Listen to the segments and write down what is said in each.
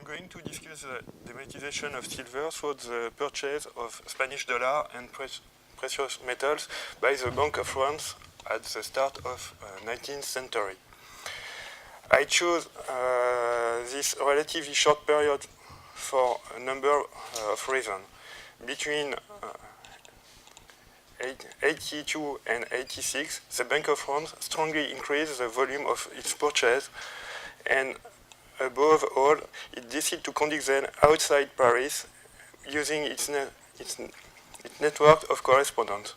going to discuss the demonetization of silver through the purchase of Spanish dollar and precious metals by the Bank of France at the start of 19th century. I chose this relatively short period for a number of reasons. Between 82 and 86, the Bank of France strongly increased the volume of its purchase, and above all, it decided to conduct them outside Paris using its network of correspondents.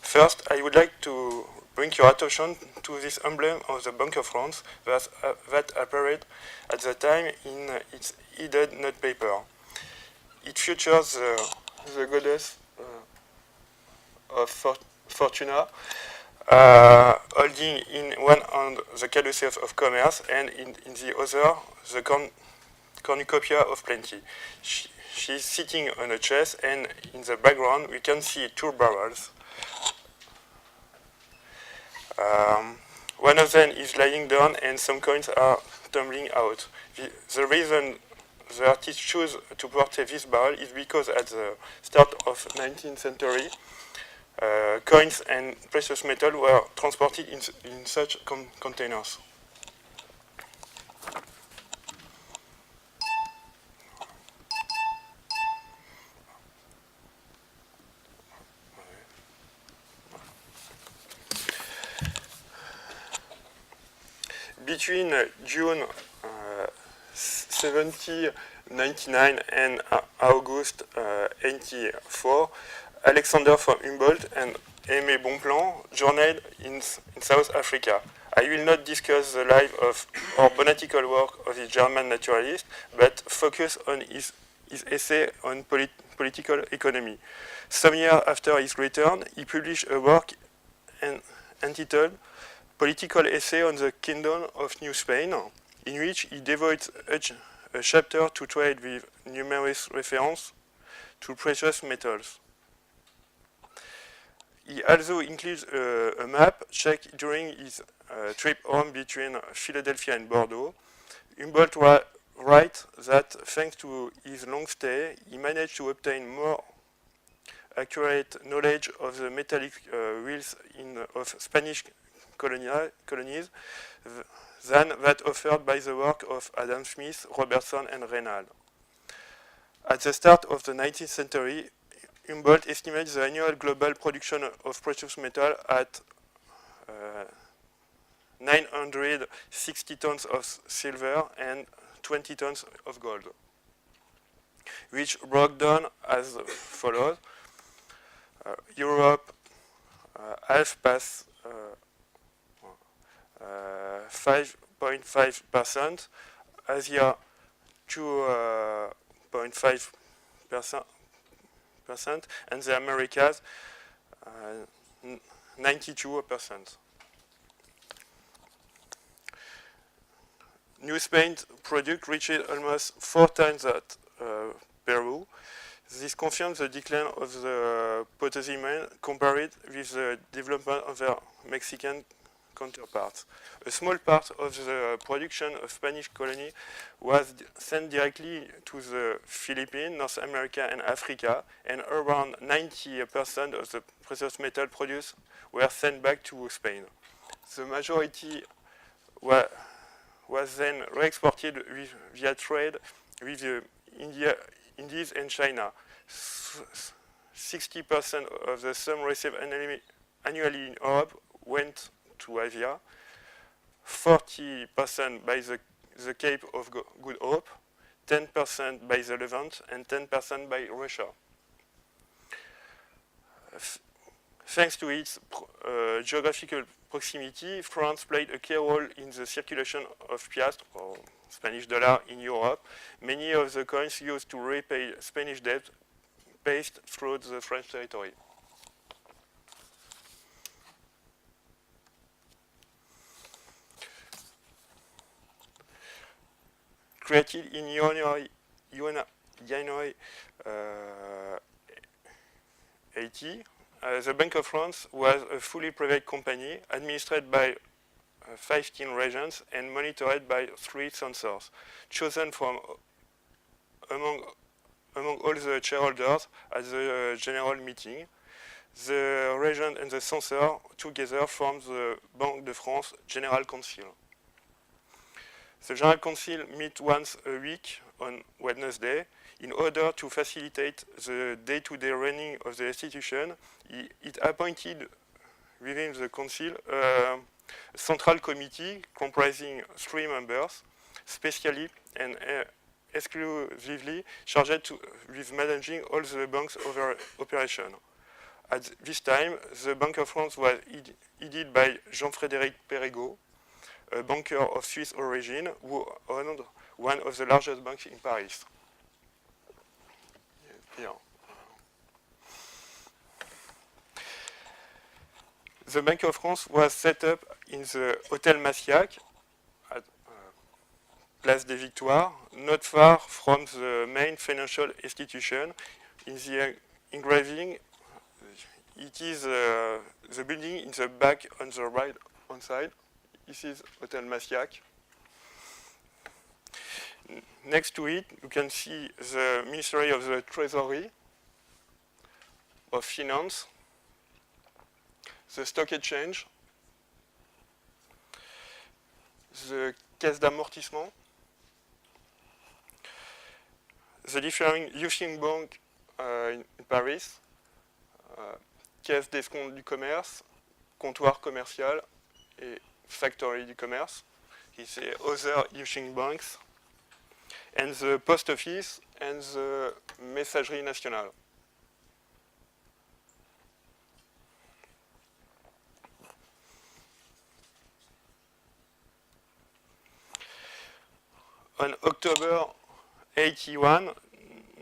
First, I would like to bring your attention to this emblem of the Bank of France that appeared at the time in its headed note paper. It features the goddess of Fortuna, holding in one hand the caduceus of commerce and in the other the cornucopia of plenty. She's sitting on a chest, and in the background we can see two barrels. One of them is lying down and some coins are tumbling out. The reason the artist chose to portray this barrel is because at the start of 19th century, coins and precious metal were transported in such containers. Between June 1799 and August 84, Alexander von Humboldt and Aimé Bonpland journeyed in South Africa. I will not discuss the life or botanical work of the German naturalist, but focus on his essay on political economy. Some years after his return, he published a work entitled Political Essay on the Kingdom of New Spain, in which he devotes a chapter to trade with numerous references to precious metals. He also includes a map checked during his trip home between Philadelphia and Bordeaux. Humboldt writes that thanks to his long stay, he managed to obtain more accurate knowledge of the metallic wealth of Spanish colonies than that offered by the work of Adam Smith, Robertson, and Reynald. At the start of the 19th century, Humboldt estimates the annual global production of precious metal at 960 tons of silver and 20 tons of gold, which broke down as follows. Europe half past 5.5%, Asia 2.5%, and the Americas 92%. New Spain's product reached almost 4 times that Peru. This confirms the decline of the pottery men compared with the development of their Mexican counterparts. A small part of the production of Spanish colony was sent directly to the Philippines, North America, and Africa, and around 90% of the precious metal produced were sent back to Spain. The majority was then re-exported via trade with the Indies and China. 60% of the sum received annually in Europe went to Asia, 40% by the Cape of Good Hope, 10% by the Levant, and 10% by Russia. Thanks to its geographical proximity, France played a key role in the circulation of piastres, or Spanish dollar, in Europe. Many of the coins used to repay Spanish debt passed through the French territory. Created in January 80, the Bank of France was a fully private company administered by 15 regions and monitored by 3 censors, chosen from among all the shareholders at the general meeting. The regent and the censor together form the Banque de France General Council. The General Council meets once a week on Wednesday. In order to facilitate the day-to-day running of the institution, it appointed within the Council a central committee comprising 3 members, specially and exclusively charged with managing all the bank's operation. At this time, the Bank of France was headed by Jean-Frédéric Perregaux, a banker of Swiss origin who owned one of the largest banks in Paris. Here. The Bank of France was set up in the Hôtel Massiac at Place des Victoires, not far from the main financial institution. In the engraving, it is the building in the back on the right hand side. This is Hôtel Massiac. Next to it, you can see the Ministry of the Treasury, of Finance, the Stock Exchange, the Caisse d'Amortissement, the different Yuxing Bank in Paris, Caisse d'Escompte du Commerce, Comptoir Commercial et Factory du Commerce. It's the other Yuxing banks, and the Post Office and the Messagerie Nationale. On October 81,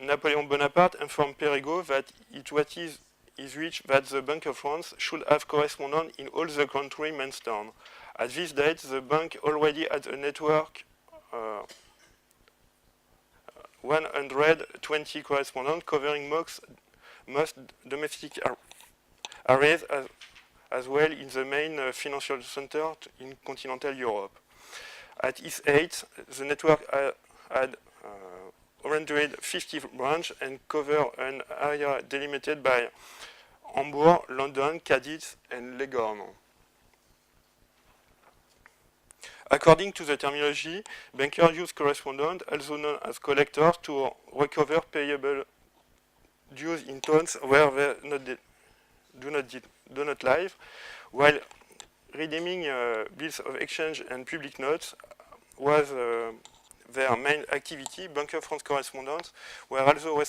Napoleon Bonaparte informed Perregaux that it was his wish that the Bank of France should have correspondents in all the country mentioned. At this date, the bank already had a network 120 correspondents covering most domestic areas as well in the main financial center in continental Europe. At its height, the network had 150 branches and covered an area delimited by Hamburg, London, Cadiz, and Leghorn. According to the terminology, bankers use correspondents, also known as collectors, to recover payable dues in towns where they do not live, while redeeming bills of exchange and public notes was their main activity. Bank of France correspondents were also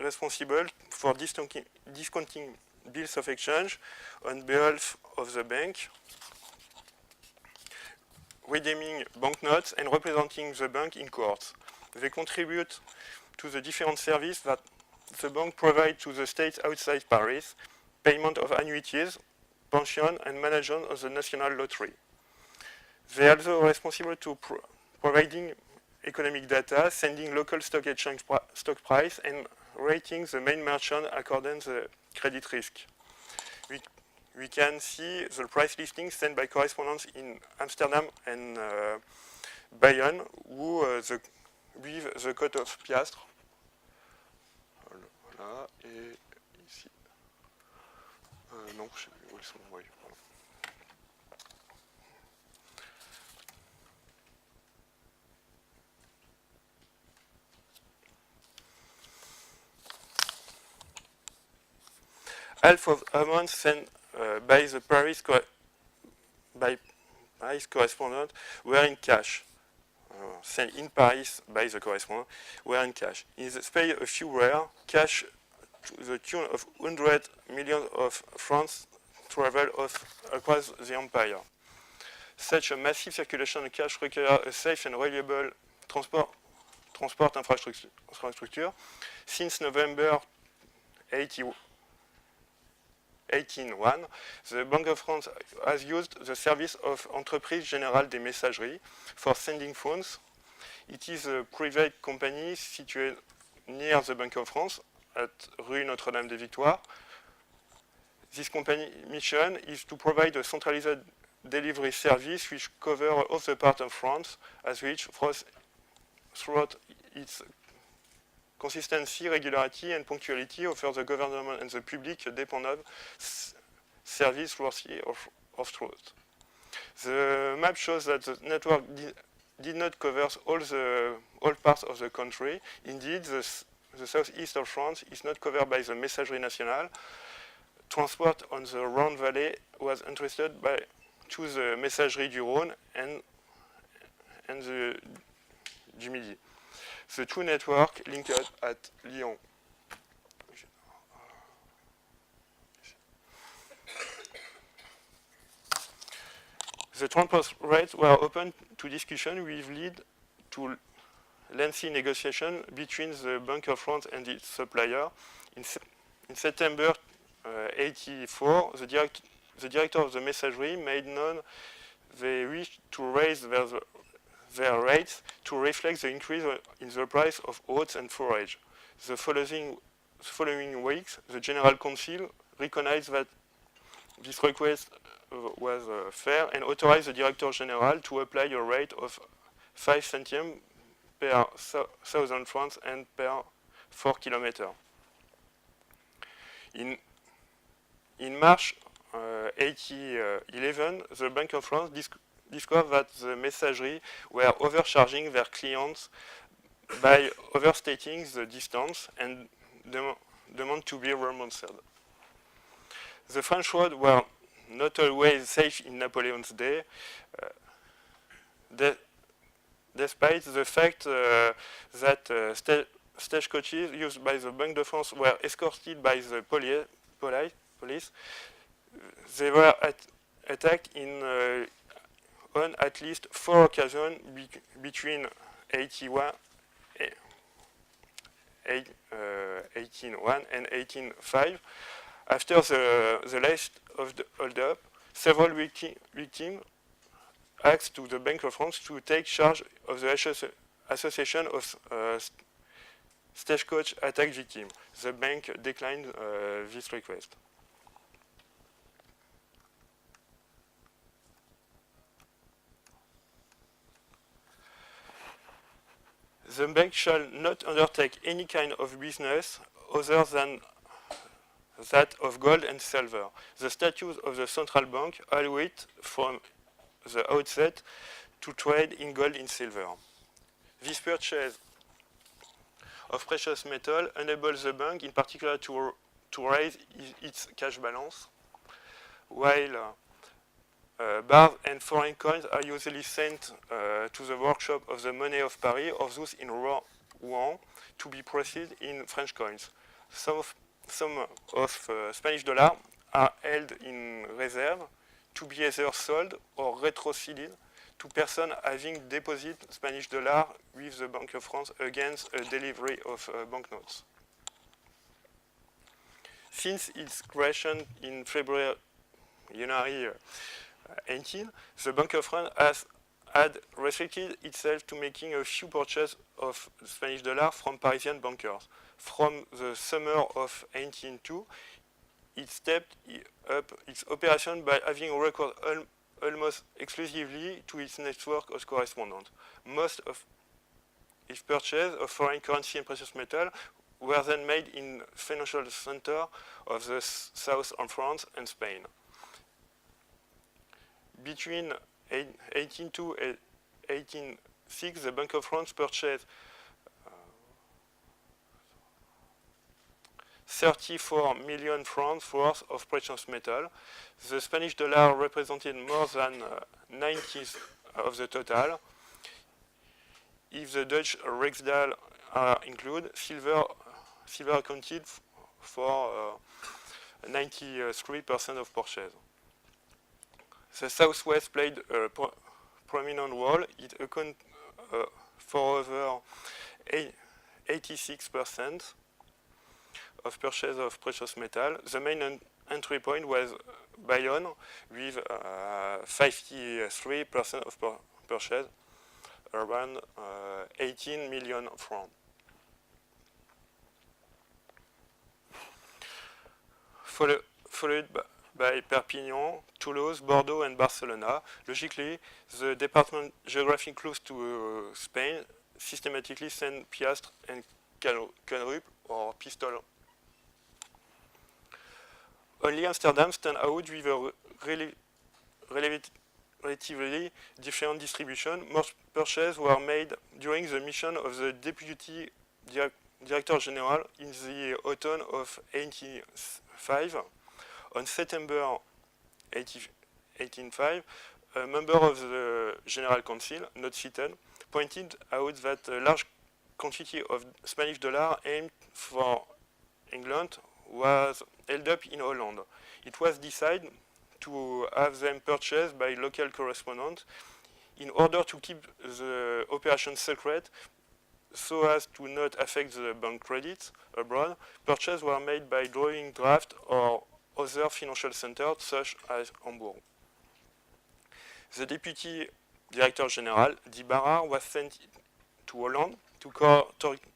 responsible for discounting bills of exchange on behalf of the bank, redeeming banknotes, and representing the bank in courts. They contribute to the different services that the bank provides to the states outside Paris, payment of annuities, pension, and management of the national lottery. They are also responsible to providing economic data, sending local stock exchange stock price, and rating the main merchant according to the credit risk. We can see the price listing sent by correspondents in Amsterdam and Bayonne, with the code of piastres. Voilà, et ici. Non, je sais plus où ils sont. Oui, voilà. Half of amounts sent by the Paris correspondent were in cash. Sent in Paris by the correspondent were in cash. In the space of a few rare, cash to the tune of 100 million of francs traveled across the empire. Such a massive circulation of cash required a safe and reliable transport infrastructure. Since November 1801, the Bank of France has used the service of Entreprise Générale des Messageries for sending funds. It is a private company situated near the Bank of France at Rue Notre-Dame-des-Victoires. This company mission is to provide a centralized delivery service which covers all the part of France, as which throughout its consistency, regularity, and punctuality offer the government and the public a dependable service worthy of trust. The map shows that the network did not cover all parts of the country. Indeed, the southeast of France is not covered by the Messagerie Nationale. Transport on the Rhône Valley was entrusted to the Messagerie du Rhône and the du Midi. The two networks linked at Lyon. The transport rates were open to discussion, which led to lengthy negotiation between the Bank of France and its supplier. In September 1984, the director of the Messagerie made known they wished to raise their rates to reflect the increase in the price of oats and forage. The following weeks, the General Council recognized that this request was fair and authorized the Director General to apply a rate of 5 centimes per 1,000 francs and per 4 kilometers. In March 2011, the Bank of France discovered that the Messagerie were overcharging their clients by overstating the distance and demand to be reimbursed. The French roads were not always safe in Napoleon's day, despite the fact that stagecoaches used by the Banque de France were escorted by the police. They were attacked on at least 4 occasions between 1801 and 1805. After the last of the hold-up, several victims asked to the Bank of France to take charge of the association of stagecoach attack victims. The bank declined this request. The bank shall not undertake any kind of business other than that of gold and silver. The statutes of the central bank allow it from the outset to trade in gold and silver. This purchase of precious metal enables the bank in particular to raise its cash balance, while bars and foreign coins are usually sent to the workshop of the Monnaie of Paris or those in Rouen to be processed in French coins. Some of Spanish dollars are held in reserve to be either sold or retroceded to persons having deposited Spanish dollars with the Bank of France against a delivery of banknotes. Since its creation in January 18, the Bank of France had restricted itself to making a few purchases of Spanish dollars from Parisian bankers. From the summer of 1802, it stepped up its operation by having recourse almost exclusively to its network of correspondents. Most of its purchases of foreign currency and precious metal were then made in financial centers of the south of France and Spain. Between 1802 and 1806, the Bank of France purchased 34 million francs worth of precious metal. The Spanish dollar represented more than 90% of the total. If the Dutch Rijksdaal are included, silver accounted for 93% of purchase. The Southwest played a prominent role. It accounted for over 86% of purchase of precious metal. The main entry point was Bayonne with 53% of purchase, around 18 million francs. Followed by Perpignan, Toulouse, Bordeaux, and Barcelona. Logically, the department geographically close to Spain systematically sent piastres and Kunrup or pistol. Only Amsterdam stands out with a relatively different distribution. Most purchases were made during the mission of the Deputy Director General in the autumn of 1885. On September 1885, a member of the General Council, not seated, pointed out that a large quantity of Spanish dollar aimed for England was held up in Holland. It was decided to have them purchased by local correspondents in order to keep the operation secret so as to not affect the bank credits abroad. Purchases were made by drawing draft or other financial centers such as Hamburg. The Deputy Director General, D'Ibarra, was sent to Holland to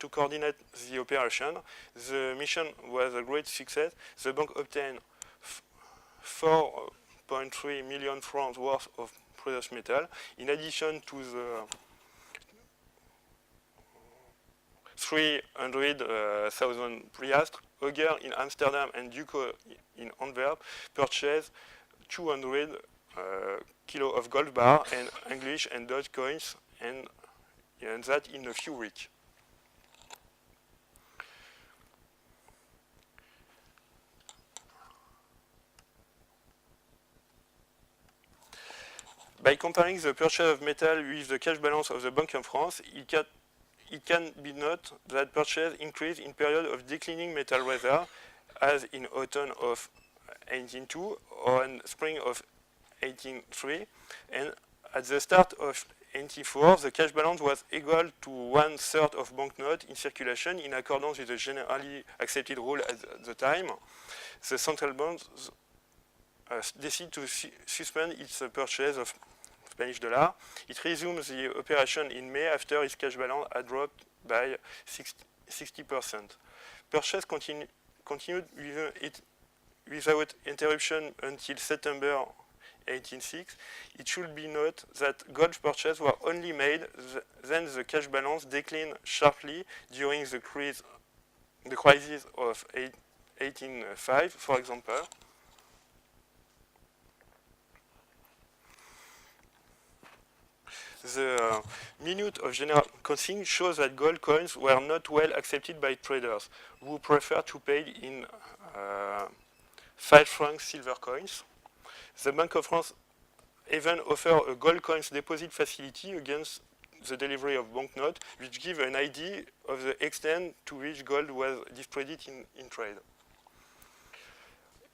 coordinate the operation. The mission was a great success. The bank obtained 4.3 million francs worth of precious metal, in addition to the 300,000 Piastres. Auger in Amsterdam and Duco in Antwerp purchased 200 kilos of gold bar and English and Dutch coins, and that in a few weeks. By comparing the purchase of metal with the cash balance of the Banque en France, it can be noted that purchase increased in period of declining metal reserve, as in autumn of 1802 or in spring of 1803, and at the start of 1804, the cash balance was equal to 1/3 of banknote in circulation, in accordance with the generally accepted rule at the time. The central bank decided to suspend its purchase of Spanish dollar. It resumed the operation in May after its cash balance had dropped by 60%. Purchase continued without interruption until September 1806. It should be noted that gold purchases were only made, then the cash balance declined sharply during the crisis of 1805, for example. The minute of General Council shows that gold coins were not well accepted by traders, who preferred to pay in 5 franc silver coins. The Bank of France even offered a gold coins deposit facility against the delivery of banknotes, which give an idea of the extent to which gold was distributed in trade.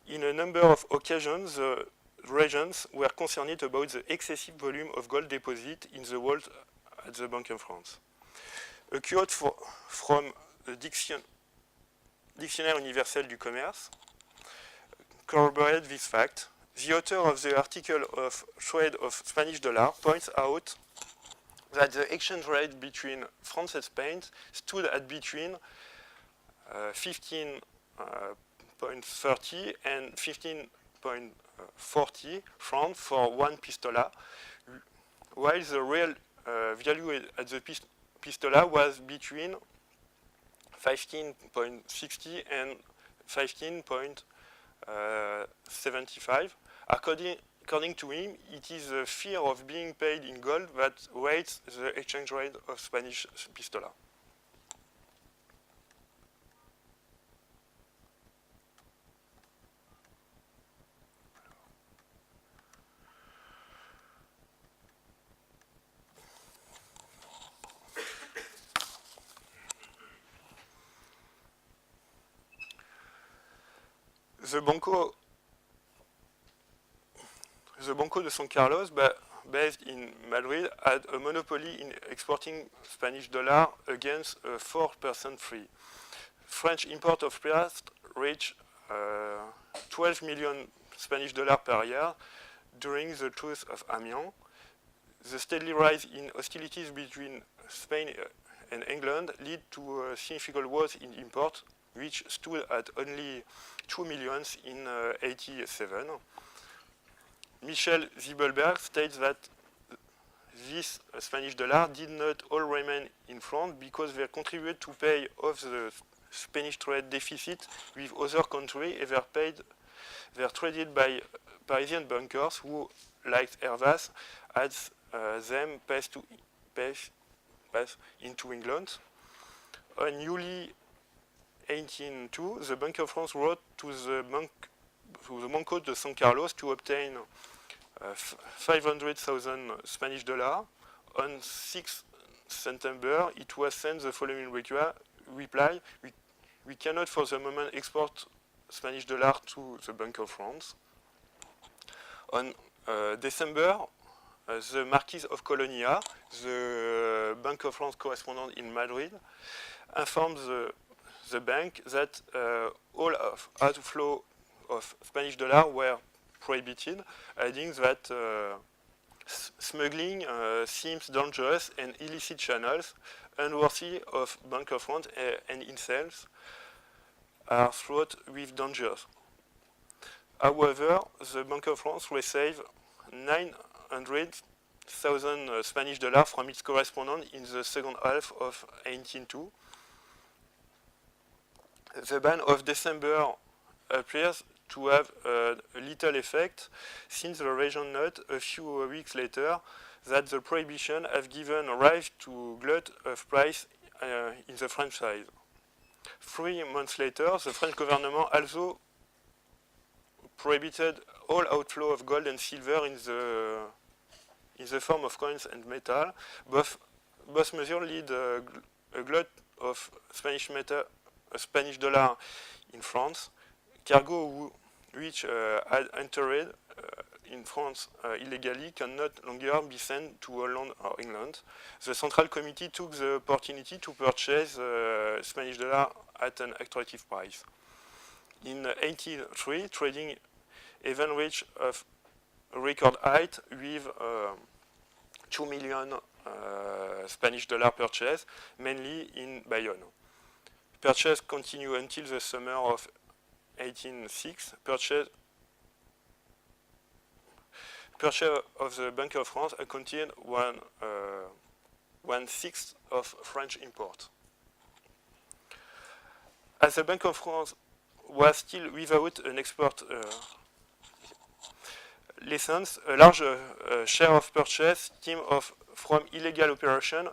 In a number of occasions, the regents were concerned about the excessive volume of gold deposit in the vault at the Banque en France. A quote from the Dictionnaire universel du commerce corroborates this fact. The author of the article of trade of Spanish dollar points out that the exchange rate between France and Spain stood at between 15.30 and 15.40 francs for one pistola, while the real value at the pistola was between 15.60 and 15.75. According to him, it is the fear of being paid in gold that weights the exchange rate of Spanish pistola. The Banco de San Carlos, based in Madrid, had a monopoly in exporting Spanish dollar against a 4% fee. French import of piastres reached 12 million Spanish dollars per year during the Truce of Amiens. The steady rise in hostilities between Spain and England led to significant wars in import, which stood at only 2 million in 1887. Michel Zibelberg states that this Spanish dollar did not all remain in France because they contributed to pay off the Spanish trade deficit with other countries and were traded by Parisian bankers who, like Hervas, had them pass into England. On July 1802, the Bank of France wrote to the Banco de San Carlos to obtain 500,000 Spanish dollar. On 6 September, it was sent the following reply: we cannot for the moment export Spanish dollar to the Bank of France. On December, the Marquis of Colonia, the Bank of France correspondent in Madrid, informed the bank that all outflow of Spanish dollar were prohibited, adding that smuggling seems dangerous and illicit channels, unworthy of Bank of France and itself, are fraught with dangers. However, the Bank of France received 900,000 Spanish dollars from its correspondent in the second half of 1802. The ban of December appears to have little effect, since the region note a few weeks later that the prohibition have given rise to glut of price in the French side. 3 months later, the French government also prohibited all outflow of gold and silver in the form of coins and metal. Both measures lead a glut of Spanish dollar in France. Cargo which had entered in France illegally can not longer be sent to Holland or England. The Central Committee took the opportunity to purchase Spanish dollar at an attractive price. In 1803, trading even reached a record height with 2 million Spanish dollar purchase, mainly in Bayonne. Purchase continued until the summer of 1806. Purchase of the Bank of France accounted 1/6 of French import. As the Bank of France was still without an export license, a large share of purchase stemmed from illegal operation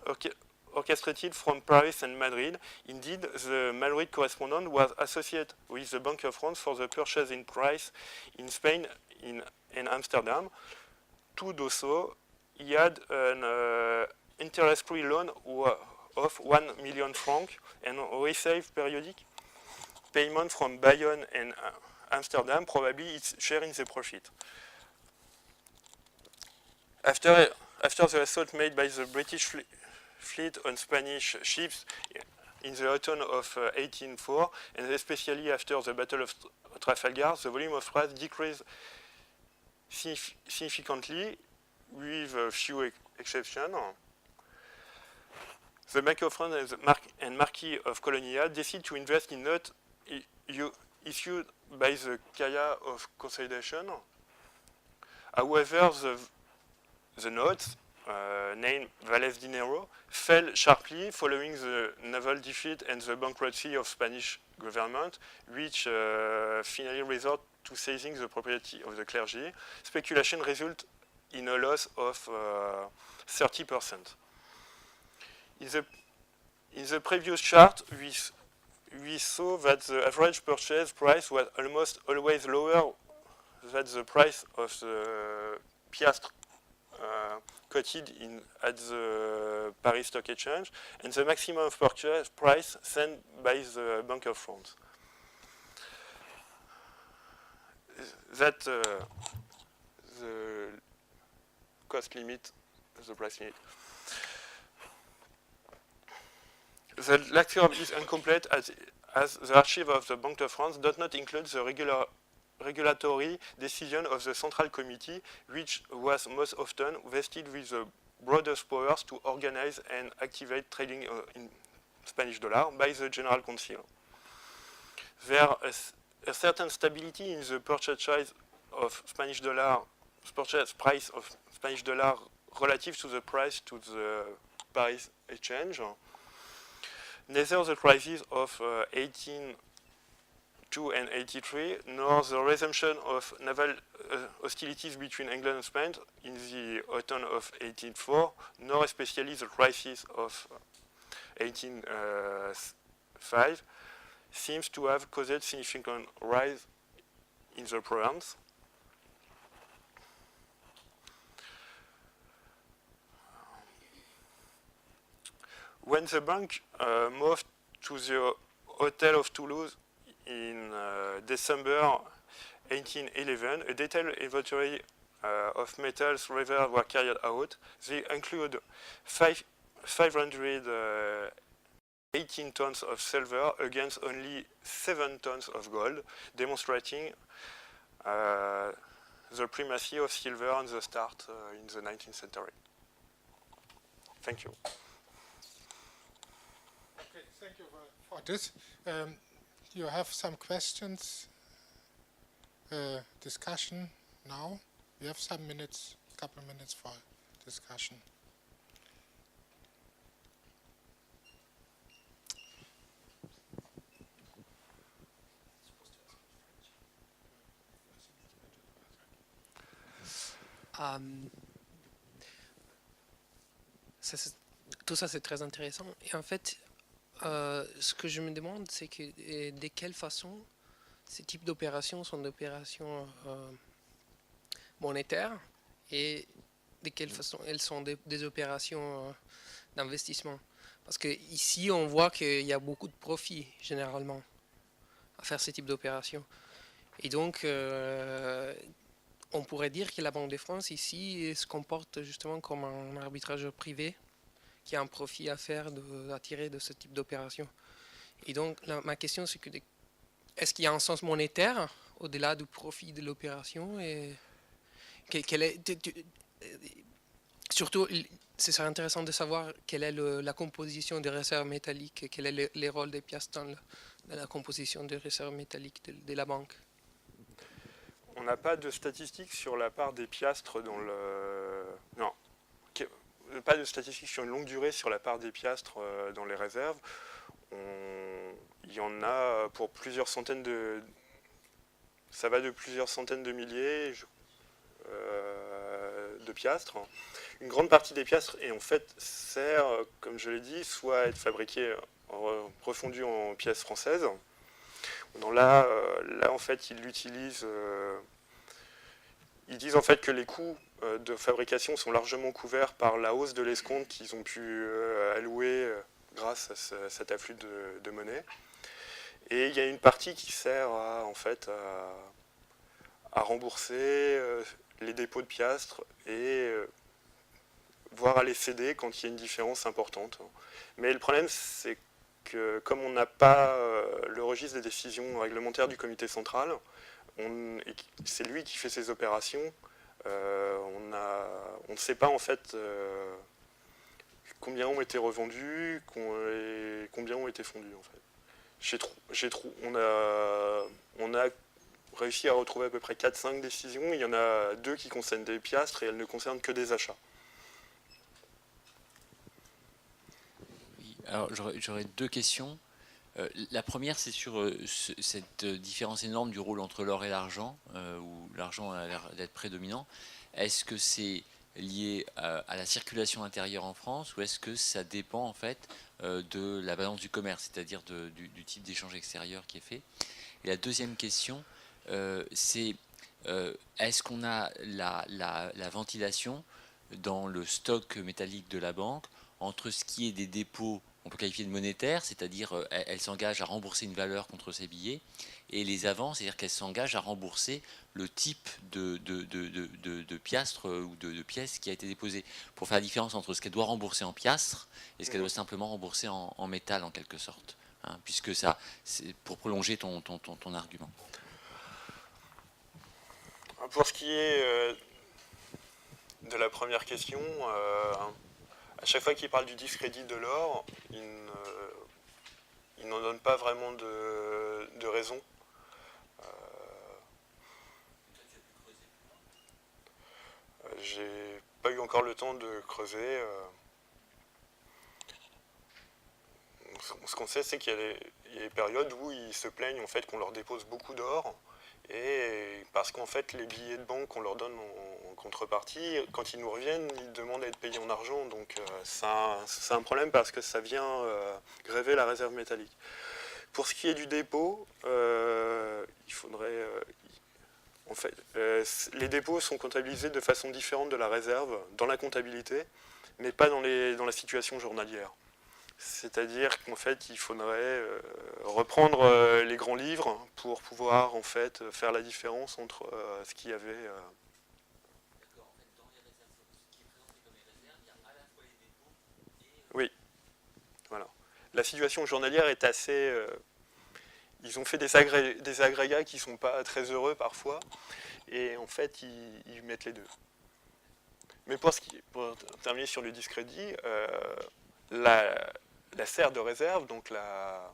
orchestrated from Paris and Madrid. Indeed, the Madrid correspondent was associated with the Bank of France for the purchasing price in Spain and Amsterdam. To do so, he had an interest-free loan of 1 million francs and received periodic payment from Bayonne and Amsterdam, probably its share in the profit. After the assault made by the British fleet on Spanish ships in the autumn of 1804, and especially after the Battle of Trafalgar, the volume of price decreased significantly, with a few exceptions. The Bank of France and Marquis of Colonia decided to invest in notes issued by the Caisse of Consolidation. However, the notes, named Vales Dinero, fell sharply following the naval defeat and the bankruptcy of Spanish government, which finally resulted to seizing the property of the clergy. Speculation resulted in a loss of 30%. In the previous chart, we saw that the average purchase price was almost always lower than the price of the piastre quoted at the Paris Stock Exchange, and the maximum purchase price set by the Bank of France. That the cost limit, the price limit. The lecture is incomplete as the archive of the Bank of France does not include the regulatory decision of the Central Committee, which was most often vested with the broadest powers to organize and activate trading in Spanish dollar by the General Council. There is a certain stability in the purchase of Spanish dollar, purchase price of Spanish dollar relative to the price to the Paris exchange. Neither the crisis of 1882 and 83, nor the resumption of naval hostilities between England and Spain in the autumn of 1804, nor especially the crisis of 1805, seems to have caused significant rise in the problems. When the bank moved to the Hotel of Toulouse in December 1811, a detailed inventory of metals reserves were carried out. They include 518 tons of silver against only 7 tons of gold, demonstrating the primacy of silver on the start in the 19th century. Thank you. Okay, thank you for this. You have some questions, discussion now. We have some minutes, couple of minutes for discussion. Tout ça, c'est très intéressant. Et en fait, ce que je me demande, c'est que de quelle façon ces types d'opérations sont des opérations monétaires et de quelle façon elles sont des opérations d'investissement. Parce qu'ici, on voit qu'il y a beaucoup de profit, généralement, à faire ces types d'opérations. Et donc, on pourrait dire que la Banque de France, ici, se comporte justement comme un arbitrage privé qui a un profit à faire, à tirer de ce type d'opération. Et donc, ma question, c'est que est-ce qu'il y a un sens monétaire au-delà du profit de l'opération et surtout, ce serait intéressant de savoir quelle est la composition des réserves métalliques, quel est le rôle des pièces dans la composition des réserves métalliques de la banque. On n'a pas de statistiques sur la part des piastres dans le... Non. Pas de statistiques sur une longue durée sur la part des piastres dans les réserves. Il y en a pour plusieurs centaines de... Ça va de plusieurs centaines de milliers de piastres. Une grande partie des piastres, et en fait, sert, comme je l'ai dit, soit à être fabriquée, refondue en pièces françaises. Là, en fait, ils l'utilisent... Ils disent en fait que les coûts de fabrication sont largement couverts par la hausse de l'escompte qu'ils ont pu allouer grâce à cet afflux de monnaie. Et il y a une partie qui sert en fait, à rembourser les dépôts de piastres et voire à les céder quand il y a une différence importante. Mais le problème, c'est que comme on n'a pas le registre des décisions réglementaires du comité central, c'est lui qui fait ces opérations. On ne sait pas en fait combien ont été revendus et combien ont été fondus en fait. On a réussi à retrouver à peu près 4-5 décisions. Il y en a 2 qui concernent des piastres et elles ne concernent que des achats. Oui, alors j'aurais 2 questions. La première, c'est sur cette différence énorme du rôle entre l'or et l'argent, où l'argent a l'air d'être prédominant. Est-ce que c'est lié à la circulation intérieure en France, ou est-ce que ça dépend en fait de la balance du commerce, c'est-à-dire du type d'échange extérieur qui est fait? Et la deuxième question, c'est est-ce qu'on a la ventilation dans le stock métallique de la banque entre ce qui est des dépôts, on peut qualifier de monétaires, c'est-à-dire elle s'engage à rembourser une valeur contre ses billets, et les avances, c'est-à-dire qu'elle s'engage à rembourser le type de piastres ou de pièces qui a été déposé, pour faire la différence entre ce qu'elle doit rembourser en piastres et ce qu'elle doit simplement rembourser en métal en quelque sorte, hein, puisque ça, c'est pour prolonger ton argument. Pour ce qui est de la première question, à chaque fois qu'il parle du discrédit de l'or, il n'en donne pas vraiment de raison. pas eu encore le temps de creuser. Ce qu'on sait, c'est qu'il y a des périodes où ils se plaignent en fait qu'on leur dépose beaucoup d'or, et parce qu'en fait les billets de banque qu'on leur donne en contrepartie, quand ils nous reviennent, ils demandent à être payés en argent, donc c'est un problème parce que ça vient grever la réserve métallique. Pour ce qui est du dépôt, il faudrait... en fait, les dépôts sont comptabilisés de façon différente de la réserve dans la comptabilité, mais pas dans la situation journalière. C'est-à-dire qu'en fait, il faudrait reprendre les grands livres pour pouvoir en fait faire la différence entre ce qu'il y avait. D'accord, en fait, dans les réserves, ce qui est présenté comme les réserves, il y a à la fois les dépôts et... Oui, voilà. La situation journalière est assez... ils ont fait des agrégats qui ne sont pas très heureux parfois, et en fait, ils mettent les deux. Mais pour terminer sur le discrédit, la serre de réserve, donc la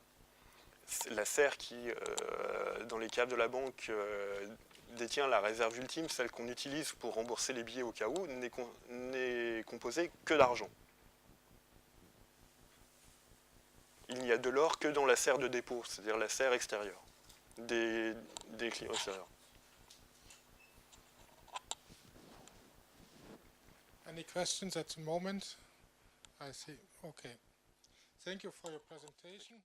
serre qui, dans les caves de la banque, détient la réserve ultime, celle qu'on utilise pour rembourser les billets au cas où, n'est composée que d'argent. Il n'y a de l'or que dans la serre de dépôt, c'est-à-dire la serre extérieure, des clients extérieurs. Any questions at the moment? I see. Okay. Thank you for your presentation.